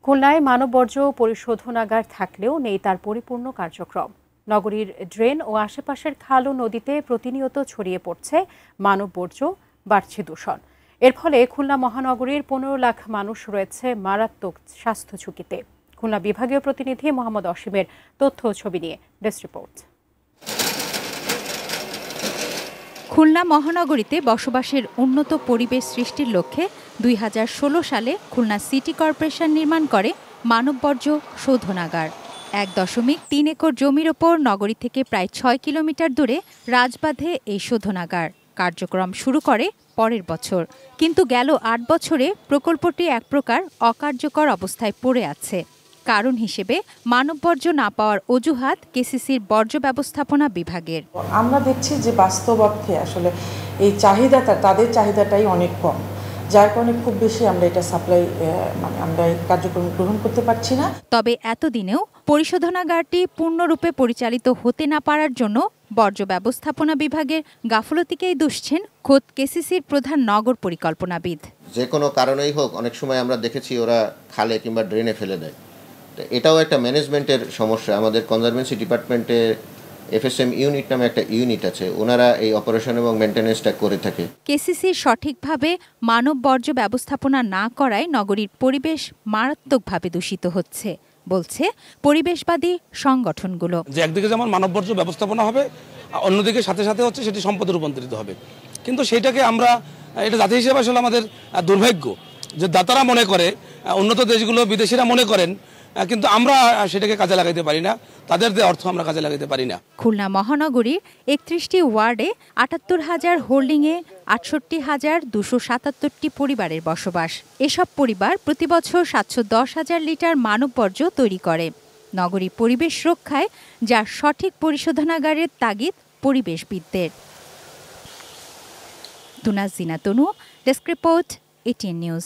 খুলনায় মানববর্জ্য পরিশোধনাগার থাকলেও নেই তার পরিপূর্ণ কার্যক্রম। নগরীর ড্রেন ও আশেপাশের খাল ও নদীতে প্রতিনিয়ত ছড়িয়ে পড়ছে মানববর্জ্য, বাড়ছে দূষণ। এর ফলে খুলনা মহানগরীর 15 লাখ মানুষ রয়েছে মারাত্মক স্বাস্থ্য ঝুঁকিতে। খুলনা বিভাগীয় প্রতিনিধি মোহাম্মদ অসীমের তথ্য ও ছবি নিয়ে ডেস্ক রিপোর্ট। খুলনা মহানগরীতে বসবাসের উন্নত পরিবেশ সৃষ্টির লক্ষ্যে 2016 সালে খুলনা সিটি কর্পোরেশন নির্মাণ করে মানববর্জ্য শোধনাগার। 1.3 একর জমির ওপর নগরী থেকে প্রায় 6 কিলোমিটার দূরে রাজবাঁধে এই শোধনাগার কার্যক্রম শুরু করে পরের বছর। কিন্তু গেল 8 বছরে প্রকল্পটি এক প্রকার অকার্যকর অবস্থায় পড়ে আছে। কারণ হিসেবে মানববর্জ্য না পাওয়ার অজুহাত কেসিসির বর্জ্য ব্যবস্থাপনা বিভাগের। আমরা দেখছি যে বাস্তব অর্থে আসলে এই তাদের চাহিদাটাই অনেক কম, যার কারণে খুব বেশি আমরা এটা সাপ্লাই আমরা এই কার্যক্রম গ্রহণ করতে পারছি না। তবে এতদিনেও পরিশোধনাগারটি পূর্ণরূপে পরিচালিত হতে না পারার জন্য বর্জ্য ব্যবস্থাপনা বিভাগের গাফলতিকেই দুষছেন খোদ কেসিসির প্রধান নগর পরিকল্পনাবিদ। যে কোনো কারণেই হোক, অনেক সময় আমরা দেখেছি ওরা খালে কিংবা ড্রেনে ফেলে দেয়। এটাও একটা ম্যানেজমেন্টের সমস্যা। আমাদের কনজারভেন্সি ডিপার্টমেন্টে এফএসএম ইউনিট নামে একটা ইউনিট আছে, ওনারা এই অপারেশন এবং মেইনটেনেন্সটা করে থাকে। কেসিসি সঠিকভাবে মানব বর্জ্য ব্যবস্থাপনা না করায় নগরীর পরিবেশ মারাত্মকভাবে দূষিত হচ্ছে বলছে পরিবেশবাদী সংগঠনগুলো। যে একদিকে যেমন মানব বর্জ্য ব্যবস্থাপনা হবে, অন্যদিকে সাথে সাথে হচ্ছে সেটি সম্পদে রূপান্তরিত হবে। কিন্তু সেটাকে আমরা এটা জাতি হিসেবে আসলে আমাদের দুর্ভাগ্য যে দাতারা মনে করে, উন্নত দেশগুলো বিদেশিরা মনে করেন, কিন্তু আমরা সেটাকে কাজে লাগাইতে পারি না, তাদের যে অর্থ আমরা কাজে লাগাইতে পারি না। খুলনা মহানগরীর 31টি ওয়ার্ডে 78,000 হোল্ডিংয়ে 68,277টি পরিবারের বসবাস। এসব পরিবার প্রতি বছর 710,000 লিটার মানববর্জ্য তৈরি করে। নগরী পরিবেশ রক্ষায় যার সঠিক পরিশোধনাগারের তাগিদ পরিবেশবিদদের। তুনাজ জিনা তনু, ডেস্ক রিপোর্ট, ATN নিউজ।